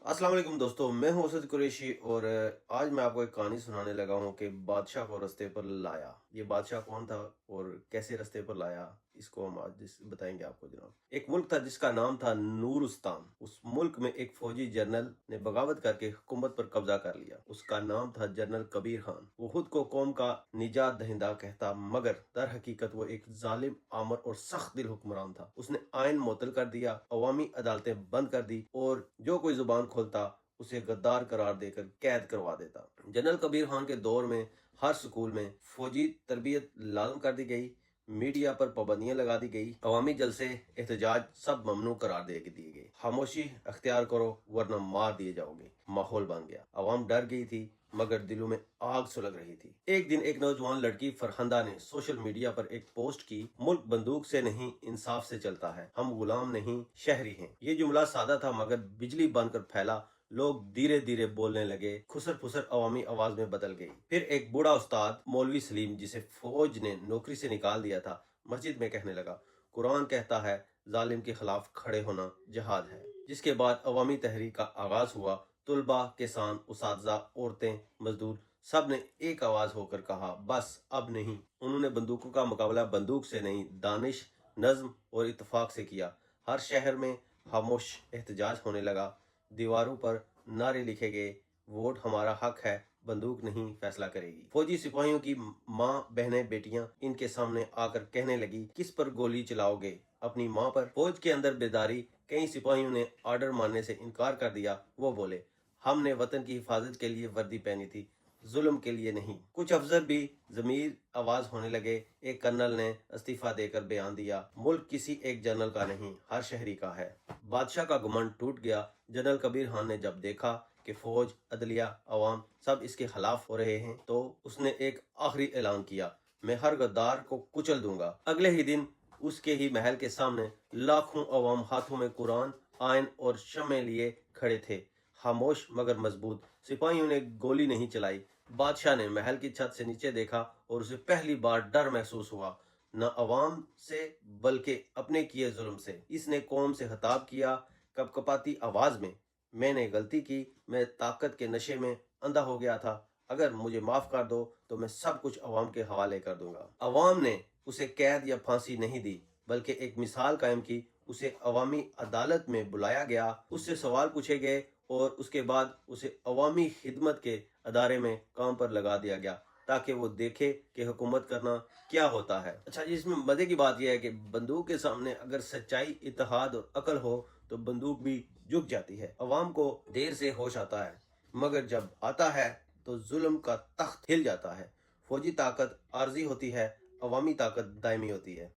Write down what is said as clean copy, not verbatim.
अस्सलाम वालेकुम दोस्तों, मैं हूं असद कुरैशी और आज मैं आपको एक कहानी सुनाने लगा हूं कि बादशाह को रास्ते पर लाया। ये बादशाह कौन था और कैसे रास्ते पर लाया, इसको हम आज बताएंगे आपको जनाब। एक मुल्क था जिसका नाम था नूरुस्तान। उस मुल्क में एक फौजी जनरल ने बगावत करके हुकूमत पर कब्जा कर लिया। उसका नाम था जनरल कबीर खान। वो खुद को कौम का निजात दहिंदा कहता, मगर दर हकीकत वो एक जालिम, आमर और सख्त दिल हुक्मरान था। उसने आइन मुअत्तल कर दिया, अवामी अदालतें बंद कर दी और जो कोई जुबान खोलता उसे गद्दार करार देकर कैद करवा देता। जनरल कबीर खान के दौर में हर स्कूल में फौजी तरबियत लाजम कर दी गई, मीडिया पर पाबंदियां लगा दी गई, अवामी जलसे एहतजाज सब ममनू करार दे दिए गए। खामोशी अख्तियार करो वरना मार दिए जाओगे। माहौल बन गया, अवाम डर गई थी मगर दिलों में आग सुलग रही थी। एक दिन एक नौजवान लड़की फरहंदा ने सोशल मीडिया पर एक पोस्ट की, मुल्क बंदूक से नहीं इंसाफ से चलता है, हम गुलाम नहीं शहरी हैं। ये जुमला सादा था मगर बिजली बनकर फैला। लोग धीरे धीरे बोलने लगे, खुसर फुसर अवामी आवाज में बदल गई। फिर एक बूढ़ा उस्ताद मौलवी सलीम, जिसे फौज ने नौकरी से निकाल दिया था, मस्जिद में कहने लगा, कुरान कहता है जालिम के खिलाफ खड़े होना जिहाद है। जिसके बाद अवामी तहरीक का आगाज हुआ। तुलबा, किसान, उसातजा, औरतें, मजदूर सब ने एक आवाज होकर कहा, बस अब नहीं। उन्होंने बंदूकों का मुकाबला बंदूक से नहीं, दानिश, नज्म और इत्तेफाक से किया। हर शहर में खामोश एहतजाज होने लगा। दीवारों पर नारे लिखे गए, वोट हमारा हक है, बंदूक नहीं फैसला करेगी। फौजी सिपाहियों की माँ, बहनें, बेटियां इनके सामने आकर कहने लगी, किस पर गोली चलाओगे? अपनी माँ पर। फौज के अंदर बेदारी। कई सिपाहियों ने ऑर्डर मानने से इनकार कर दिया। वो बोले, हमने वतन की हिफाजत के लिए वर्दी पहनी थी, जुल्म के लिए नहीं। कुछ अफसर भी जमीर आवाज होने लगे। एक कर्नल ने इस्तीफा देकर बयान दिया, मुल्क किसी एक जनरल का नहीं, हर शहरी का है। बादशाह का गुमान टूट गया। जनरल कबीर खान ने जब देखा कि फौज, अदलिया, अवाम सब इसके खिलाफ हो रहे हैं, तो उसने एक आखिरी ऐलान किया, मैं हर गद्दार को कुचल दूंगा। अगले ही दिन उसके ही महल के सामने लाखों अवाम हाथों में कुरान, आयन और शमे लिए खड़े थे। खामोश मगर मजबूत। सिपाहियों ने गोली नहीं चलाई। बादशाह ने महल की छत से नीचे देखा और उसे पहली बार डर महसूस हुआ, न अवाम से बल्कि अपने किए जुल्म से। इसने कौम से खिताब किया कपकपाती आवाज में, मैंने गलती की, मैं ताकत के नशे में अंधा हो गया था, अगर मुझे माफ कर दो तो मैं सब कुछ अवाम के हवाले कर दूंगा। अवाम ने उसे कैद या फांसी नहीं दी बल्कि एक मिसाल कायम की। उसे अवामी अदालत में बुलाया गया, उससे सवाल पूछे गए और उसके बाद उसे अवामी खिदमत के अदारे में काम पर लगा दिया गया ताकि वो देखे कि हुकूमत करना क्या होता है। अच्छा, इसमें मजे की बात यह है कि बंदूक के सामने अगर सच्चाई, इत्तेहाद और अकल हो तो बंदूक भी झुक जाती है। अवाम को देर से होश आता है मगर जब आता है तो जुल्म का तख्त हिल जाता है। फौजी ताकत आर्जी होती है, अवामी ताकत दायमी होती है।